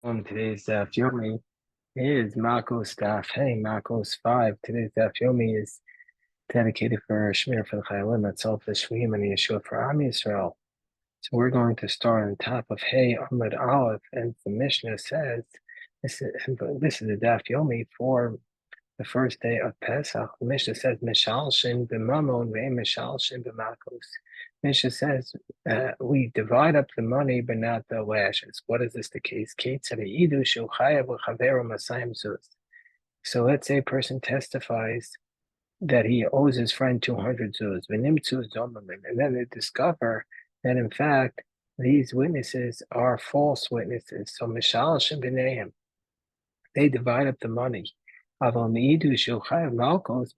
Today's daf yomi is Makkos daf. Hey, Makkos 5. Today's daf yomi is dedicated for Shmir for the Chayalim, Matzal for Shvim, and Yeshua for Am Yisrael. So we're going to start on top of Hey Amud Aleph, and the Mishnah says this is the daf yomi for the first day of Pesach. The Mishnah says Mishalshin b'mamon ve'em Mishalshin b'Makkos. Mishnah says we divide up the money but not the lashes. What is this the case? So let's say a person testifies that he owes his friend 200 zuz, and then they discover that in fact these witnesses are false witnesses. So Mishalshin b'neim, they divide up the money. But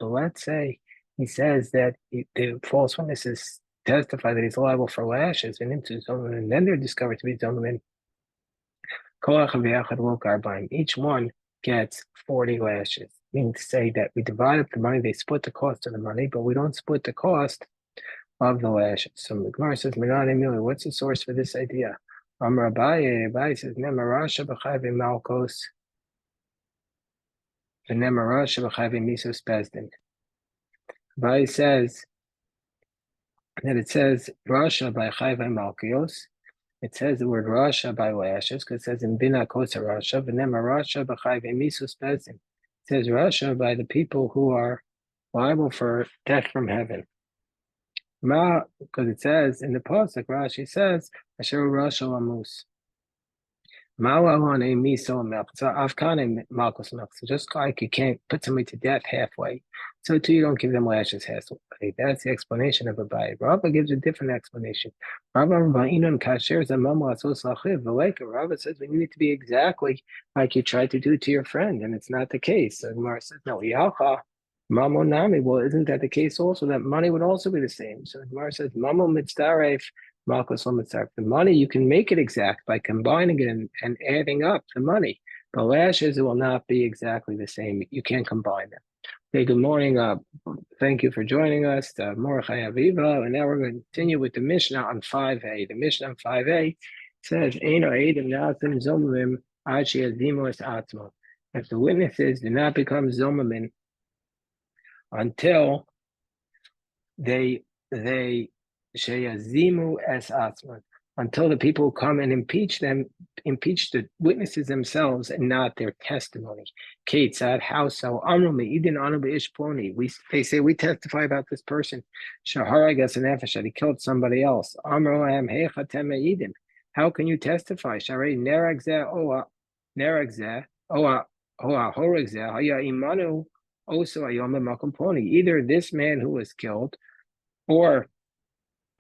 let's say he says that the false witnesses testify that he's liable for lashes, and then they're discovered to be zomamin. Each one gets 40 lashes, meaning to say that we divide up the money, they split the cost of the money, but we don't split the cost of the lashes. So the Gemara says, what's the source for this idea? Amar Abaye says, Nemarasha b'chayve Makkos. Abai says that it says Rasha by Chayva Malkios. It says the word Rasha by lashes because it says in Bina Kosa Rasha, V'nema Rasha by Chayva Misus Bezdin. It says Rasha by the people who are liable for death from heaven. Ma, because it says in the pasuk, Rashi says Asher Rasha Lamus. So just like you can't put somebody to death halfway, so too you don't give them lashes halfway. That's the explanation of Abai. Rava gives a different explanation. Rava says we need to be exactly like you tried to do to your friend, and it's not the case. So Gemara says, no, Mamo Nami. Well, isn't that the case also? That money would also be the same. So Gemara says, Mamo Mitzdaref. The money, you can make it exact by combining it and adding up the money. But lashes, it will not be exactly the same. You can't combine them. Okay, good morning. Thank you for joining us. Mordechai Aviva. And now we're going to continue with the Mishnah on 5a. The Mishnah on 5a says, if the witnesses do not become zomamin until they sheyazimu es atzman, until the people come and impeach the witnesses themselves and not their testimony. Ketzad, how so? They say we testify about this person. Shaharagas and nefesh, that he killed somebody else. How can you testify? Sharei neragzeh oa neragzeh oa horagzeh haya imanu oso ayom b'makom ploni. Either this man who was killed or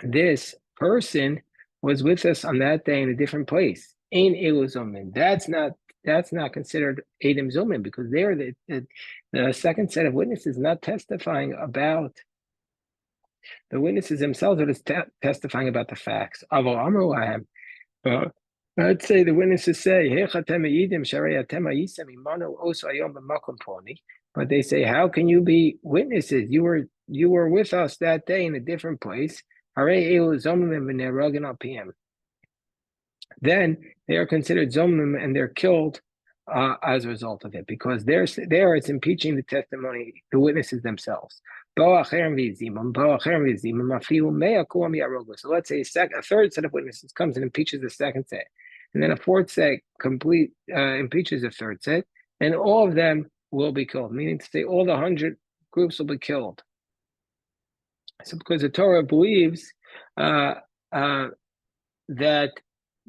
this person was with us on that day in a different place. Ein elu zomin. That's not considered Adam zomin because they're the second set of witnesses not testifying about the witnesses themselves, but is testifying about the facts. Let's say the witnesses say, but they say, how can you be witnesses? You were with us that day in a different place. Then they are considered zomim and they're killed as a result of it because there it's impeaching the testimony, the witnesses themselves. So let's say a third set of witnesses comes and impeaches the second set, and then a fourth set impeaches the third set, and all of them will be killed, meaning to say all the 100 groups will be killed. So because the Torah believes that the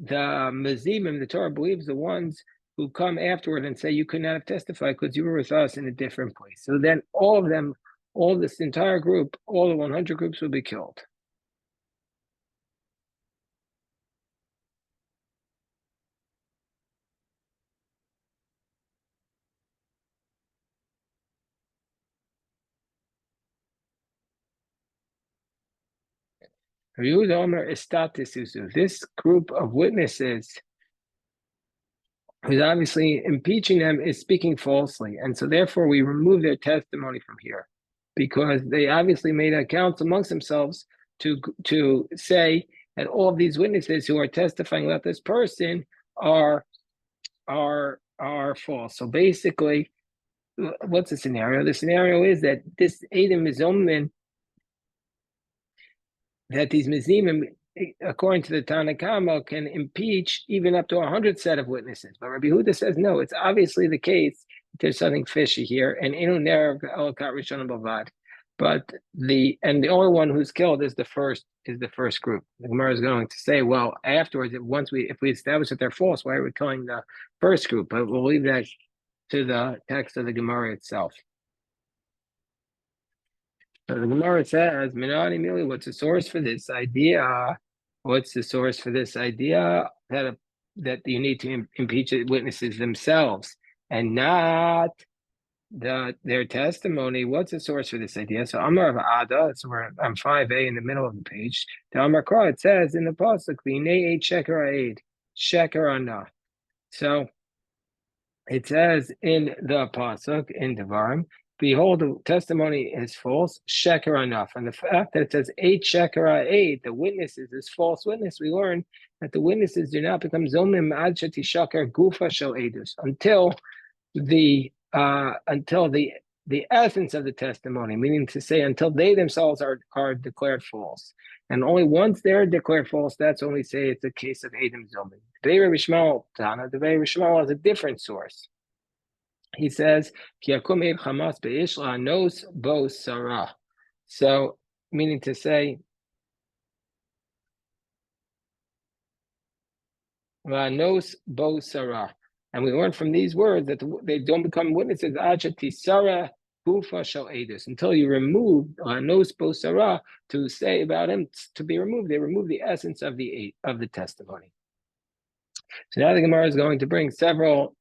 Mazimim, the Torah believes the ones who come afterward and say you could not have testified because you were with us in a different place. So then all of them, all this entire group, all the 100 groups will be killed. This group of witnesses who's obviously impeaching them is speaking falsely, and so therefore we remove their testimony from here because they obviously made accounts amongst themselves to say that all of these witnesses who are testifying about this person are are false. So basically, what's the scenario? The scenario is that this Adam Mizomin, that these Mizimim, according to the Tanakama, can impeach even up to 100 set of witnesses. But Rabbi Huda says no. It's obviously the case. There's something fishy here, and Inu Nerav Elkat Rishon Bavad. But the only one who's killed is the first group. The Gemara is going to say, well, afterwards, if we establish that they're false, why are we killing the first group? But we'll leave that to the text of the Gemara itself. So the Gemara says, Minani Mili, what's the source for this idea? What's the source for this idea that you need to impeach witnesses themselves and not their testimony? What's the source for this idea? So Amar of Ada, so we're on 5a in the middle of the page. The Amar Kra, it says in the pasuk, "V'nei eight sheker aid, sheker ana." So it says in the pasuk in Devarim, "Behold, the testimony is false, sheker enough." And the fact that it says eight sheker aid, the witnesses is false witness, we learn that the witnesses do not become zomim ad shetishaker gufa shel edus until the essence of the testimony, meaning to say until they themselves are declared false. And only once they're declared false, that's only say it's a case of Adam Zomin. The Rabbi Shmuel has a different source. He says, so meaning to say, nos bo sarah. And we learn from these words that they don't become witnesses until you remove nos bo sarah, to say about him to be removed. They remove the essence of the testimony. So now the Gemara is going to bring several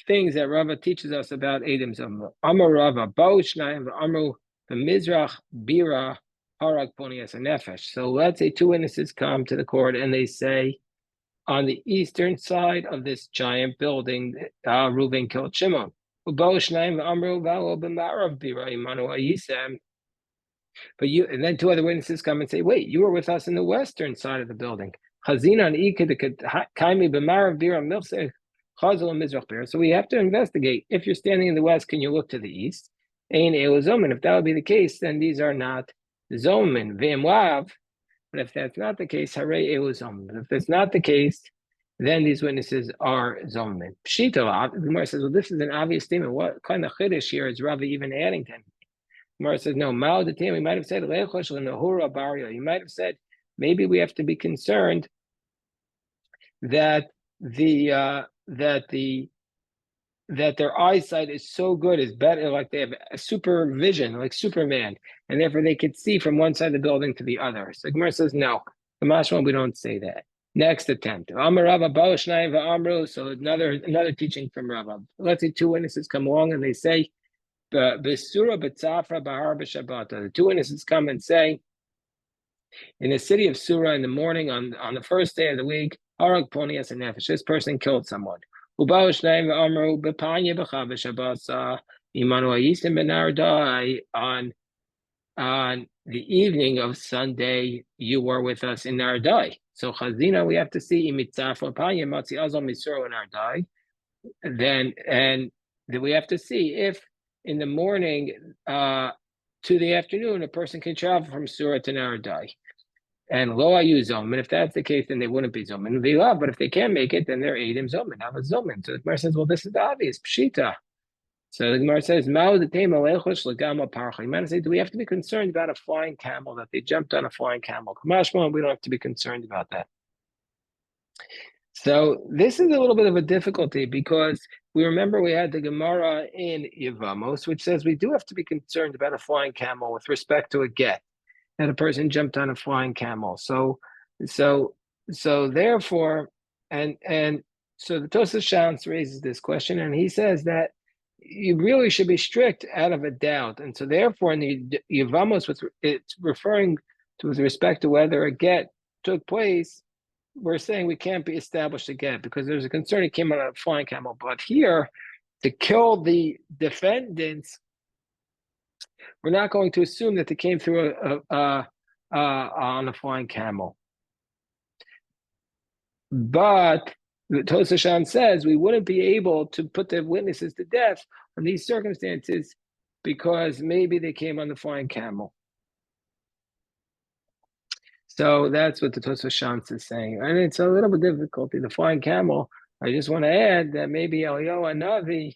things that Rava teaches us about Adam Zomin. Amar Rava, Bo Shnayim v'Amru b'Mizrach Bira Harag Ponias Nefesh. So let's say two witnesses come to the court and they say, on the eastern side of this giant building, Reuven killed Shimon. Bo Shnayim v'Amru v'Alo b'Marav Bira Imanu Ayisem. But and then two other witnesses come and say, wait, you were with us in the western side of the building. Chazina and Ikid Kaimi b'Marav Bira Milsech. So we have to investigate. If you're standing in the west, can you look to the east? Ein elu zomin. If that would be the case, then these are not zomin. V'imlav. But if that's not the case, hare elu zomin. But if that's not the case, then these witnesses are zomin. Pshita. The Gemara says, well, this is an obvious statement. What kind of chiddush here is Ravi even adding to him? The Gemara says, no. Mao detim. We might have said lechosh lenahura bario. You might have said maybe we have to be concerned that their eyesight is so good, is better, like they have a supervision, like Superman, and therefore they could see from one side of the building to the other. So Gemara says, no, the Mashma, we don't say that. Next attempt. Amar Rava Bo Shnayim v'Amru. So another teaching from Rava. Let's say two witnesses come along and they say, B'Sura b'Tzafra b'Har b'Shabbat. The two witnesses come and say, in the city of Surah in the morning on the first day of the week, Harag Ponias and Nefesh, this person killed someone. On the evening of Sunday, you were with us in Nardai. So Chazina, we have to see then we have to see if in the morning to the afternoon a person can travel from Surah to Nardai. And lo ayu zomin. If that's the case, then they wouldn't be zomin. They love, but if they can't make it, then they're edim zomin. Have a zomin. So the Gemara says, well, this is obvious, pshita. So the Gemara says, Mao the tema lechosh legama parcha. You might say, do we have to be concerned about a flying camel, that they jumped on a flying camel? Kamashma, we don't have to be concerned about that. So this is a little bit of a difficulty because we remember we had the Gemara in Yevamos, which says we do have to be concerned about a flying camel with respect to a get. That a person jumped on a flying camel. So therefore, and so the Tosas Shantz raises this question, and he says that you really should be strict out of a doubt. And so therefore, in the Yevamos, it's referring to with respect to whether a get took place, we're saying we can't be established a get because there's a concern he came on a flying camel. But here, to kill the defendants, we're not going to assume that they came through on a flying camel. But Tosashan says we wouldn't be able to put the witnesses to death in these circumstances because maybe they came on the flying camel. So that's what the Tosashan is saying. And it's a little bit difficult. The flying camel, I just want to add that maybe Eliyahu Navi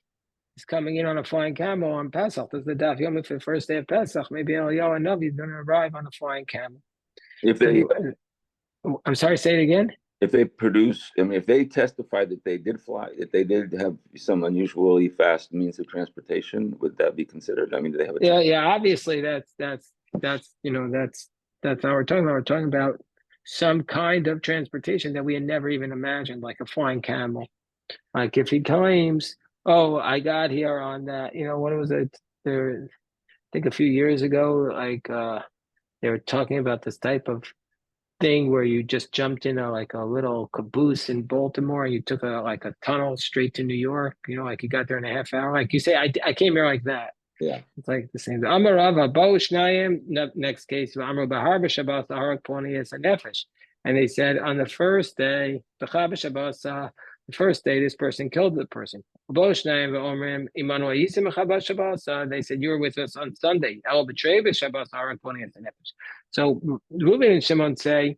is coming in on a flying camel on Pesach. This is the Daf Yomi for the first day of Pesach. Maybe Eliyahu Navi is going to arrive on a flying camel. If they, I'm sorry, say it again. If they produce, I mean, if they testify that they did fly, that they did have some unusually fast means of transportation, would that be considered? I mean, do they have a yeah, obviously that's you know that's how we're talking about. We're talking about some kind of transportation that we had never even imagined, like a flying camel. Like if he claims, "Oh, I got here on that," what was it? There, I think a few years ago, like they were talking about this type of thing where you just jumped in like a little caboose in Baltimore and you took like a tunnel straight to New York, like you got there in a half hour. Like you say, I came here like that. Yeah. It's like the same. Amar Rava Bo Shnayim, next case, Amar Bahar B'Shabbat Harak Ponius and Nefesh. And they said on the first day, the first day, this person killed the person. They said, you were with us on Sunday. So Reuben and Shimon say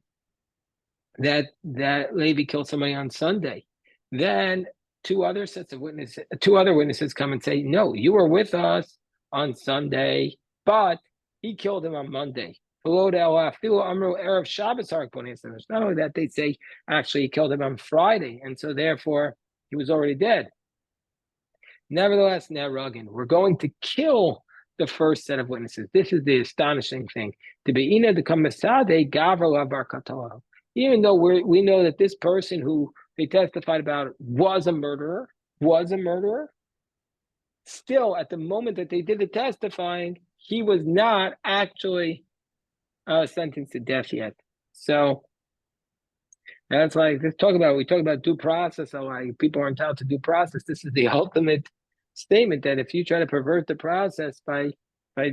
that Levi killed somebody on Sunday. Then two other witnesses come and say, no, you were with us on Sunday, but he killed him on Monday. Not only that, they say actually he killed him on Friday, and so therefore he was already dead. Nevertheless, we're going to kill the first set of witnesses. This is the astonishing thing. Even though we know that this person who they testified about was a murderer, still at the moment that they did the testifying, he was not actually sentenced to death yet. So that's like we talk about due process. So like people are entitled to due process. This is the ultimate statement that if you try to pervert the process by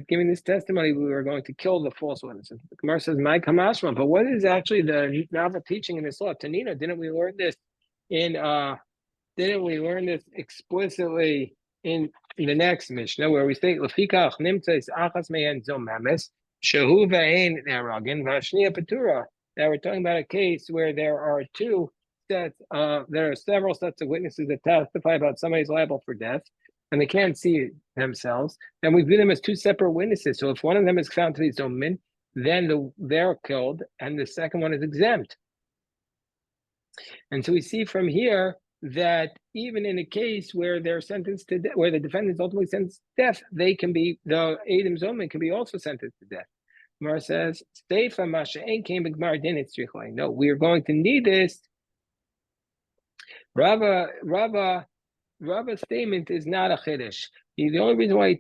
giving this testimony, we were going to kill the false witnesses. The Gemara says, "My kamashma." But what is actually the novel teaching in this law? Tanina, didn't we learn this explicitly in the next Mishnah where we say Lefikach nimtzais achas me'en zomames shehu ve'ein neragin v'ashniya petura. Now we're talking about a case where there are there are several sets of witnesses that testify about somebody's liable for death, and they can't see themselves. And we view them as two separate witnesses. So if one of them is found to be zomin, then they're killed, and the second one is exempt. And so we see from here that even in a case where they're sentenced to death, where the defendant is ultimately sentenced to death, the Eidim Zomin can be also sentenced to death. Gemara says, no, we are going to need this. Rava's statement is not a chiddush. The only reason why he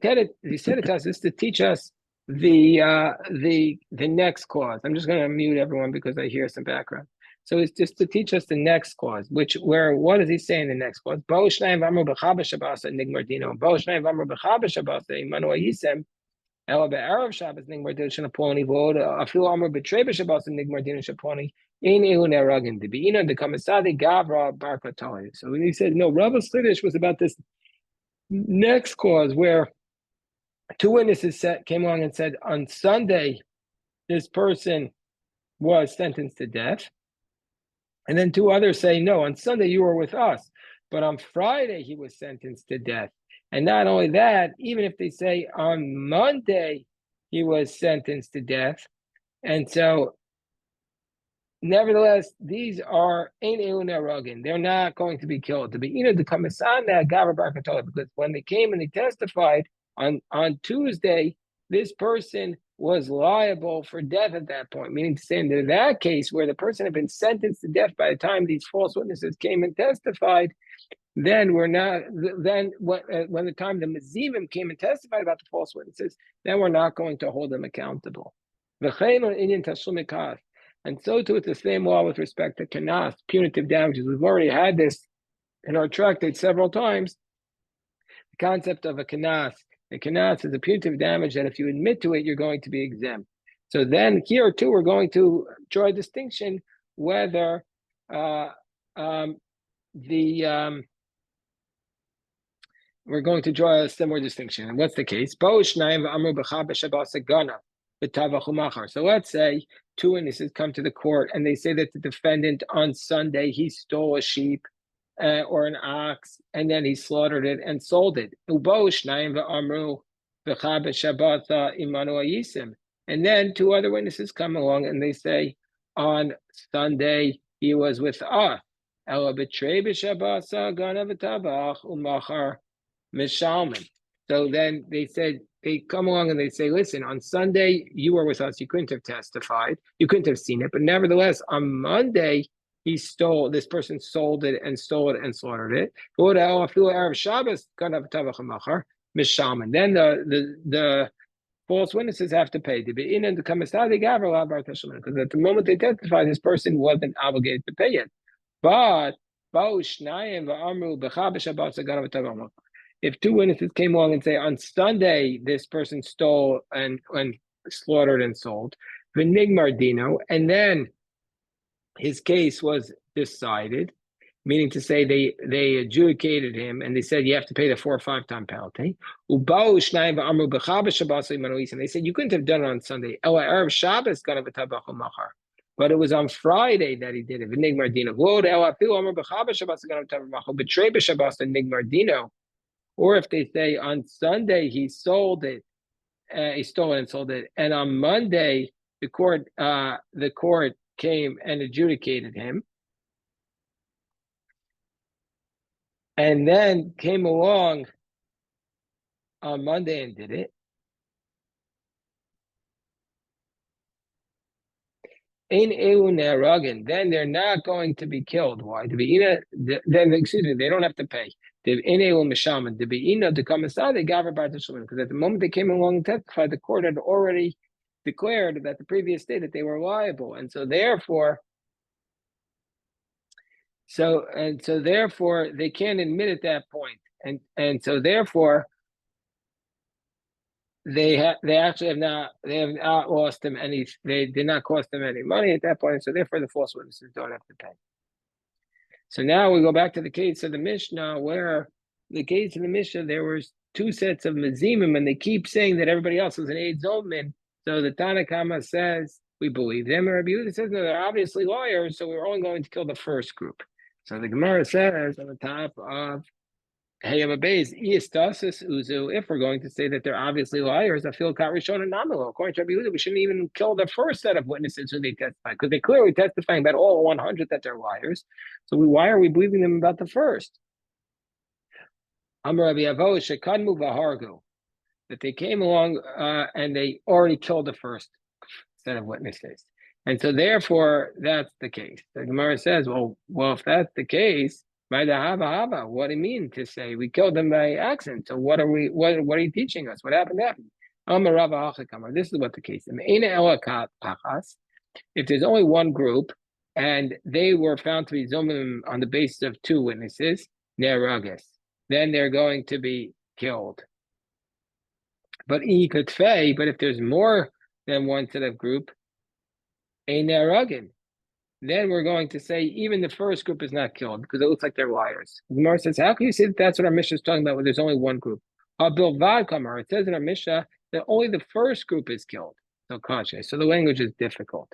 said it to us is to teach us the next clause. I'm just going to mute everyone because I hear some background. So it's just to teach us the next clause, what does he say in the next clause? Bo shnayim v'amru b'chaba shabasa nigmardino. Bo shnayim v'amru b'chaba shabasa imanu ayisem. Ela be'arav Shabbos nigmardino shenaponi v'od afilu amru b'trei b'shabasa nigmardino shaponi ein ehu neragin debiina dekamasadi gavra barkatoi. So he said, no, Rava's chiddush was about this next clause where two witnesses came along and said, on Sunday, this person was sentenced to death. And then two others say, no, on Sunday you were with us, but on Friday he was sentenced to death. And not only that, even if they say on Monday he was sentenced to death. And so, nevertheless, these are ein ehu neragin. They're not going to be killed. To be the kamisana gavra barkatola, because when they came and they testified on Tuesday, this person was liable for death at that point, meaning to say in that case where the person had been sentenced to death by the time these false witnesses came and testified, then when the time the Mezivim came and testified about the false witnesses, then we're not going to hold them accountable. And so too, it's the same law with respect to kanas, punitive damages. We've already had this in our tractate several times. The concept of a kanas. A kanas is a punitive damage that if you admit to it, you're going to be exempt. So then here too, we're going to draw a distinction whether we're going to draw a similar distinction. And what's the case? So let's say two witnesses come to the court and they say that the defendant on Sunday he stole a sheep or an ox, and then he slaughtered it and sold it. And then two other witnesses come along and they say, on Sunday he was with us. So then they said, they come along and they say, listen, on Sunday you were with us, you couldn't have testified, you couldn't have seen it, but nevertheless, on Monday, this person sold it and stole it and slaughtered it. Then the false witnesses have to pay. Because at the moment they testified, this person wasn't obligated to pay it. But if two witnesses came along and say, on Sunday, this person stole and slaughtered and sold, and then his case was decided, meaning to say they adjudicated him and they said you have to pay the 4 or 5 time penalty. And they said you couldn't have done it on Sunday. But it was on Friday that he did it. Or if they say on Sunday he stole it and sold it, and on Monday the court came and adjudicated him, and then came along on Monday and did it. Then they're not going to be killed. Why? Then they don't have to pay. Because at the moment they came along and testified, the court had already declared that the previous day that they were liable, and so therefore they can't admit at that point, and so therefore they have not lost them any. They did not cost them any money at that point, so therefore the false witnesses don't have to pay. So now we go back to the case of the Mishnah, where the case of the Mishnah there was 2 sets of mezimim, and they keep saying that everybody else was an Eid Zolman. So the Tanna Kama says we believe them, and Rabbi Yehuda says no, they're obviously liars, so we're only going to kill the first group. So the Gemara says on the top of Hayamabay's Iestasis Uzu, if we're going to say that they're obviously liars, I feel Kat Rishon and Namilo. According to Rabbi Yehuda, we shouldn't even kill the first set of witnesses who they testify, because they're clearly testifying about all 100 that they're liars. So why are we believing them about the first? Amar Rabbi Avo Shekadmu Vahargu, that they came along and they already killed the first set of witnesses. And so therefore, that's the case. The Gemara says, well, if that's the case, what do you mean to say we killed them by accident? So what are you teaching us? What happened? This is what the case is. If there's only one group and they were found to be zomim on the basis of 2 witnesses, then they're going to be killed. But if there's more than one set of group, then we're going to say even the first group is not killed because it looks like they're liars. The Gemara says, how can you say that that's what our Mishnah is talking about when there's only one group? It says in our Mishnah that only the first group is killed. So the language is difficult.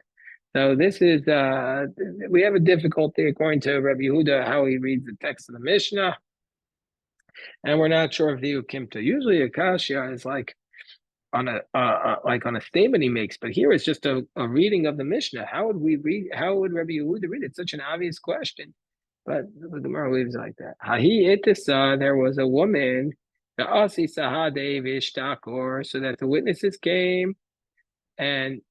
So this is, we have a difficulty according to Rabbi Yehuda, how he reads the text of the Mishnah. And we're not sure of the Ukimta. Usually Akashia is like on a statement he makes, but here it's just a reading of the Mishnah. How would Rabbi Yehuda read it? It's such an obvious question, but the Gemara leaves it like that. There was a woman, the Asi Sahade Vishtakor, so that the witnesses came and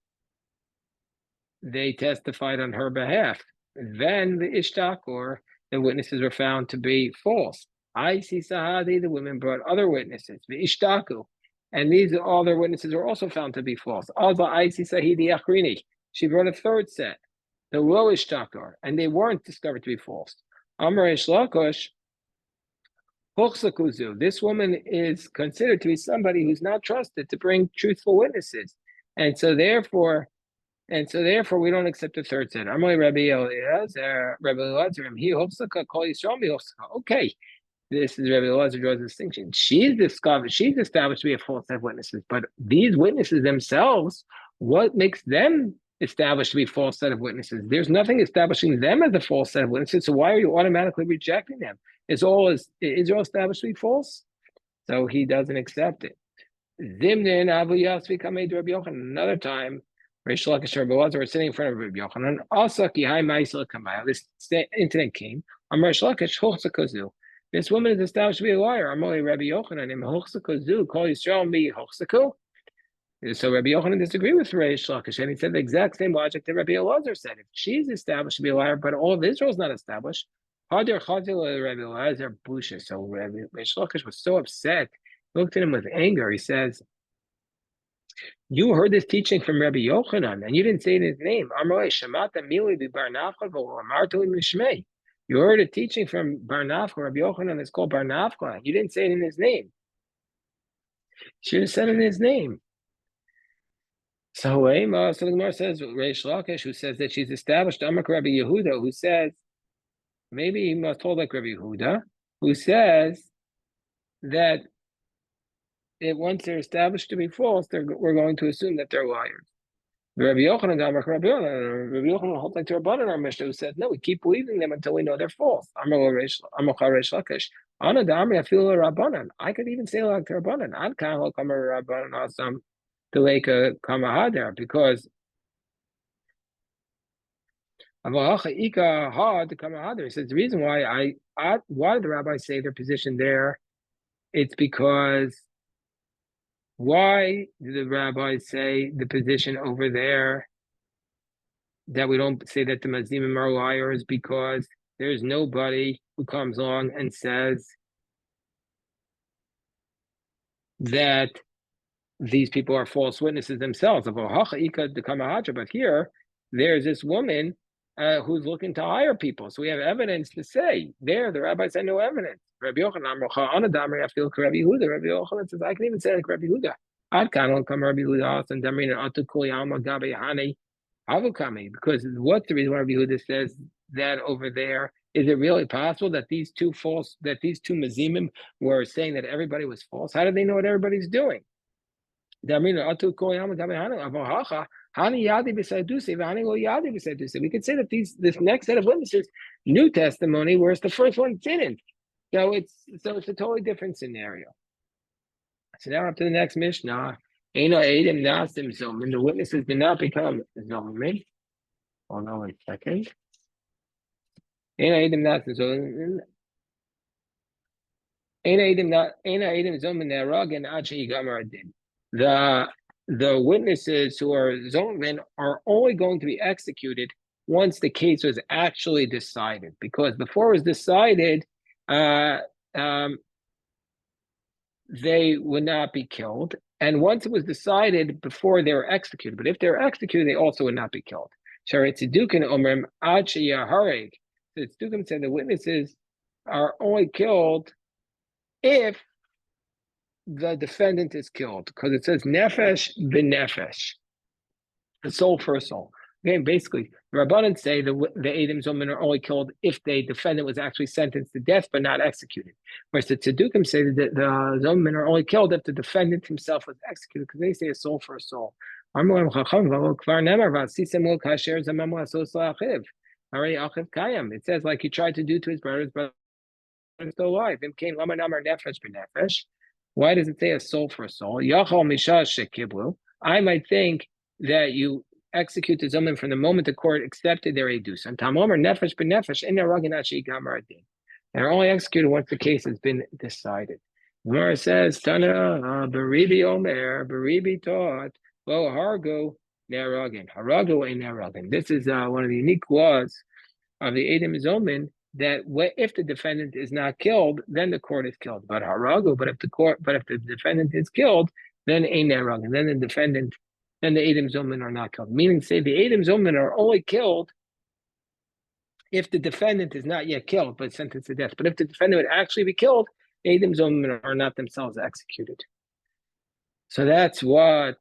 they testified on her behalf. Then the Ishtakor, the witnesses were found to be false. I see Sahadi, the women brought other witnesses, the Ishtaku, and these other witnesses were also found to be false. Alba I see Sahidi Achrini, she brought a third set, the Lo Ishtakor, and they weren't discovered to be false. Amar Ishlakosh, Hochsakuzu, this woman is considered to be somebody who's not trusted to bring truthful witnesses, and so therefore And so therefore we don't accept the third set. Amalei Rabbi Eliezer, Rabbi Eliezer, he hofsaka kol Yisrael mi hofsaka. Okay, this is Rabbi Eliezer draws a distinction. She's established to be a false set of witnesses, but these witnesses themselves, what makes them established to be false set of witnesses? There's nothing establishing them as a false set of witnesses. So why are you automatically rejecting them? Is Israel established to be false? So he doesn't accept it. Zimnin Abu Yasvi Kamei Rabbi Yochanan. Another time, Reish Lakish and Rabbi Elazar were sitting in front of Rabbi Yochanan. Asaki Hai Ma'isel Kamei. This incident came. Reish Lakish Hochsakozu. This woman is established to be a liar. Amoli Rabbi Yochanan im Hochsakozu call Yisrael mi Hochsako. So Rabbi Yochanan disagreed with Reish Lakish, and he said the exact same logic that Rabbi Elazar said. If she's established to be a liar, but all of Israel is not established, Hadir Chazil Rabbi Elazar Busha. So Rabbi Reish Lakish was so upset. He looked at him with anger. He says, "You heard this teaching from Rabbi Yochanan, and you didn't say it in his name. Amroi Shamata Mili Bar Nafcha Amartuli Mishmei. You heard a teaching from Bar Nafcha. Rabbi Yochanan is called Bar Nafcha. You didn't say it in his name. You should have said it in his name." So the Gemara says Reish Lakish, who says that she's established Amak Rabbi Yehuda, who says maybe he must hold like Rabbi Yehuda, who says that once they're established to be false, we're going to assume that they're liars. Rabbi Yochanan holds like the Rabbanan, our Mishnah, who said, no, we keep believing them until we know they're false. I could even say like the Rabbanan. Because he says the reason why why the rabbis say their position there, it's because why do the rabbis say the position over there that we don't say that the Mazimim are liars? Because there's nobody who comes along and says that these people are false witnesses themselves. But here, there's this woman who's looking to hire people. So we have evidence to say. There, the rabbi said no evidence. Rabbi Yochanan says, I can even say like Rabbi Yehuda. Because what's the reason why Rabbi Yehuda says that over there? Is it really possible that these two Mazimim were saying that everybody was false? How do they know what everybody's doing? We could say that this next set of witnesses new testimony, whereas the first one didn't. So it's a totally different scenario. So now we're up to the next Mishnah. The witnesses did not become Zomim. Hold on 1 second. The witnesses who are Zomin are only going to be executed once the case was actually decided, because before it was decided, they would not be killed. And once it was decided, before they were executed, but if they were executed, they also would not be killed. Tzdukim said the witnesses are only killed if the defendant is killed, because it says nefesh b'nefesh, a soul for a soul. Okay, basically, the Rabbanan say the Eidim Zomin are only killed if the defendant was actually sentenced to death but not executed. Whereas the Tzdukim say that the Zomin are only killed if the defendant himself was executed, because they say a soul for a soul. It says like he tried to do to his brother's brother still alive. Why does it say a soul for a soul? I might think that you execute the Zomin from the moment the court accepted their edus. And Tamomer nefesh b'nefesh in their raginachi gamaradin. They're only executed once the case has been decided. Gemara says, Tana beribi omer beribi taught lo hargo neragin harago ein neragin. This is one of the unique laws of the Eidim Zomin, that if the defendant is not killed, then the court is killed. But harago, but if the defendant is killed, then ein neragin. Then the Eidim Zomin are not killed. Meaning, say the Eidim Zomin are only killed if the defendant is not yet killed, but sentenced to death. But if the defendant would actually be killed, Eidim Zomin are not themselves executed. So that's what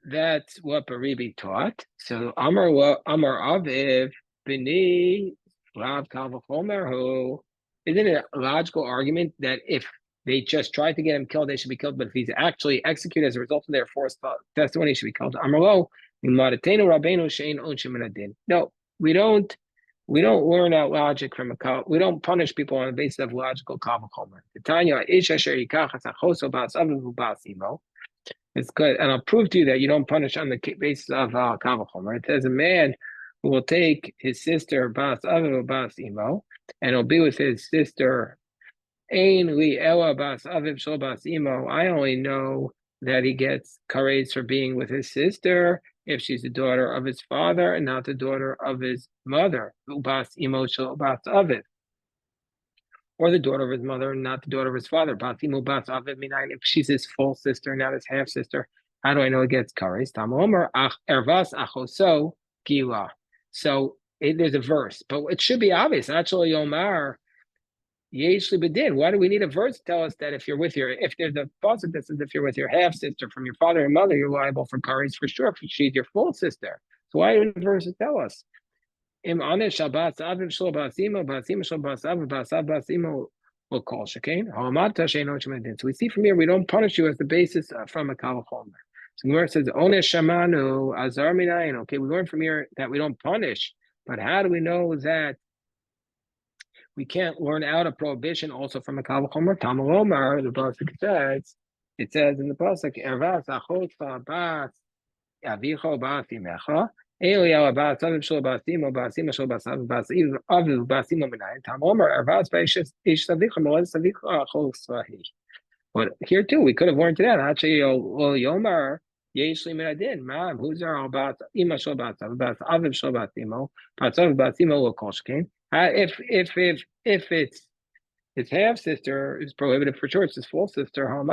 that's what Baribi taught. So Amar Aviv Bini Rav Kalvachomer, who isn't it a logical argument that if they just tried to get him killed, they should be killed, but if he's actually executed as a result of their forced testimony, he should be killed. Amarlo, no, we don't. We don't learn out logic from we don't punish people on the basis of logical kavachomer. Tanya isha sherikach achoso bas avivu bas imo. It's good, and I'll prove to you that you don't punish on the basis of kavachomer. It says a man who will take his sister bas avivu bas imo, and will be with his sister. Ein li ela bas aviv shel bas imo. I only know that he gets kares for being with his sister if she's the daughter of his father and not the daughter of his mother, bas imo shel bas aviv, or the daughter of his mother and not the daughter of his father, bas imo bas aviv minayin. If she's his full sister, not his half sister, how do I know it gets kares? Tam omer ach ervas achoso gila. So there's a verse, but it should be obvious. Actually, Yomar. Why do we need a verse to tell us that if there's a pasuk that says if you're with your half sister from your father and mother, you're liable for kares for sure if she's your full sister. So why do the verses tell us? Im anish shabbat aviv shlo basimo basimo shlo basav basav basimo will call shekain. So we see from here we don't punish you as the basis from a kal chomer. So Gemara says onesh shamanu azar minayin. Okay, we learn from here that we don't punish, but how do we know that? We can't learn out a prohibition also from a kal chomer. Talmud Omar, the pasuk says, it says in the pasuk, "Ervas achotcha bas avicho bas imecha, Eliyahu bas aviv shel bas imo bas imo shel bas aviv bas imo minayin." Talmud Omar, "Ervas ish savicha moed savicha achotcha." But here too, we could have learned that. Actually, Yomar yesh li minadin. Ma'am, who's our bas ima shel bas aviv shel bas imo bas aviv bas imo lo kol shkein. If it's his half sister is prohibited for sure, it's his full sister. So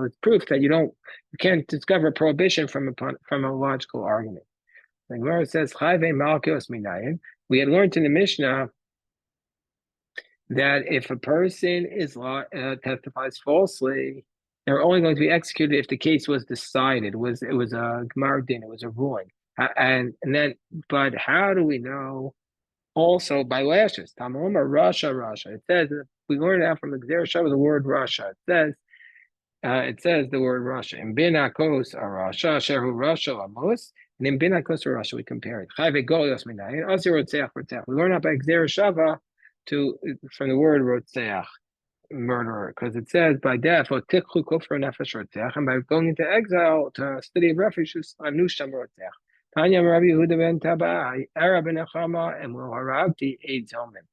it's proof that you can't discover prohibition from a logical argument. The Gemara says, Makkos. We had learned in the Mishnah that if a person testifies falsely, they're only going to be executed if the case was decided. It was a Gemara din, it was a ruling, but how do we know? Also by lashes. Tamoma Rasha. It says we learned out from the Gzerah the word Rasha. It says the word Rasha. In Makkos Rasha, Shehu Rasha Amos, and in Makkos Rasha we compare it. Chayve Golios Minayin, Asi Rotzeach. We learn out by Gzerah from the word Rotzeach, murderer, because it says by death, Otikhu Kufra Nefesh Rotzeach, and by going into exile to study of refuge, Anusham Rotzeach. Tanya Rabbi Yehuda ben Tabai, Arab ben Achama, and will harabti Eid Zomim.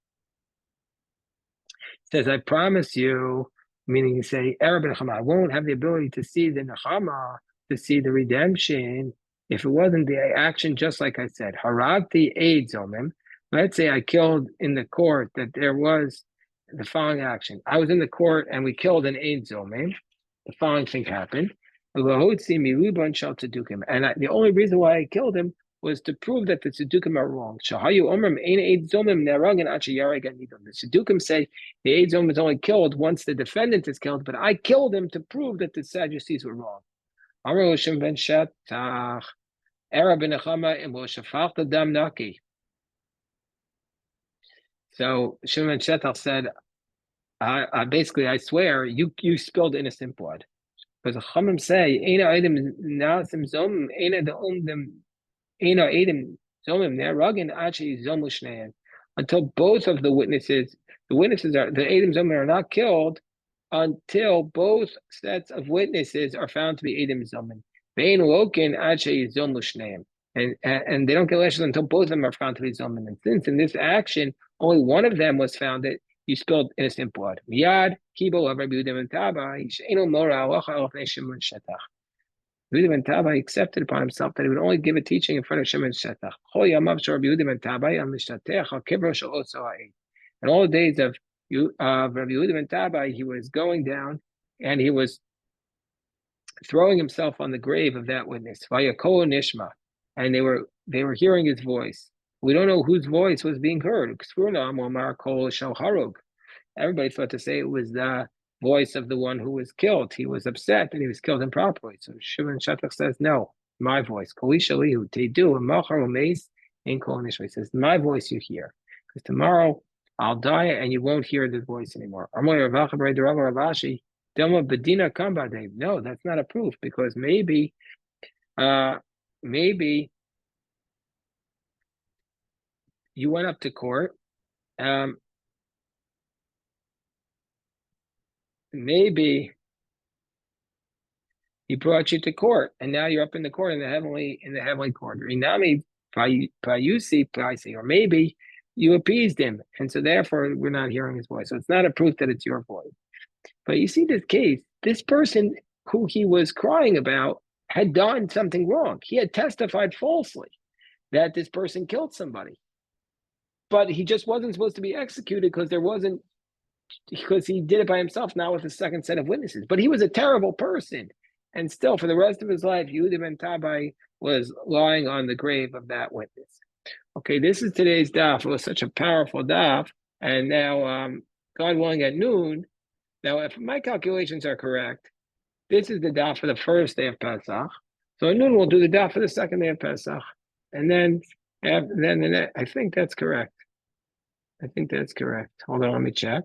Says, I promise you, meaning you say, Arab ben Achama, I won't have the ability to see the Nachama, to see the redemption, if it wasn't the action, just like I said, harabti Eid Zomim. Let's say I killed in the court that there was the following action. I was in the court and we killed an Eid Zomim. The following thing happened. And the only reason why I killed him was to prove that the Tzedukim are wrong. The Tzedukim say the Eid Zomim is only killed once the defendant is killed, but I killed him to prove that the Sadducees were wrong. So Shimon Shetach said, basically, I swear, you spilled innocent blood. Because the Chachamim say, until both of the witnesses are the Eidim Zomim are not killed until both sets of witnesses are found to be Eidim Zomim. And they don't get lashes until both of them are found to be Zomim. And since in this action only one of them was found that you spilled innocent blood. Miyad kibo of Rabbi Yehuda ben Tabai she'eno mora halacha al pnei Shimon Shetach. Yehuda ben Tabai accepted upon himself that he would only give a teaching in front of Shimon Shetach. Chol yamav shel Rabbi Yehuda ben Tabai al mishtatech al kibro shel oso ha'ed. In all the days of Rabbi Yehuda ben Tabai, he was going down and he was throwing himself on the grave of that witness. Vayakol nishma, and they were hearing his voice. We don't know whose voice was being heard. Everybody thought to say it was the voice of the one who was killed. He was upset that he was killed improperly. So Shimon Shatach says, no, my voice. He says, my voice you hear. Because tomorrow I'll die and you won't hear this voice anymore. No, that's not a proof because maybe maybe you went up to court. Maybe he brought you to court, and now you're up in the court in the heavenly court. Rinami Payusi, or maybe you appeased him, and so therefore we're not hearing his voice. So it's not a proof that it's your voice. But you see this case, this person who he was crying about had done something wrong. He had testified falsely that this person killed somebody. But he just wasn't supposed to be executed because he did it by himself, not with a second set of witnesses. But he was a terrible person. And still, for the rest of his life, Yehuda ben Tabai was lying on the grave of that witness. Okay, this is today's daf. It was such a powerful daf. And now, God willing, at noon, now if my calculations are correct, this is the daf for the first day of Pesach. So at noon, we'll do the daf for the second day of Pesach. And then I think that's correct. Hold on, let me check.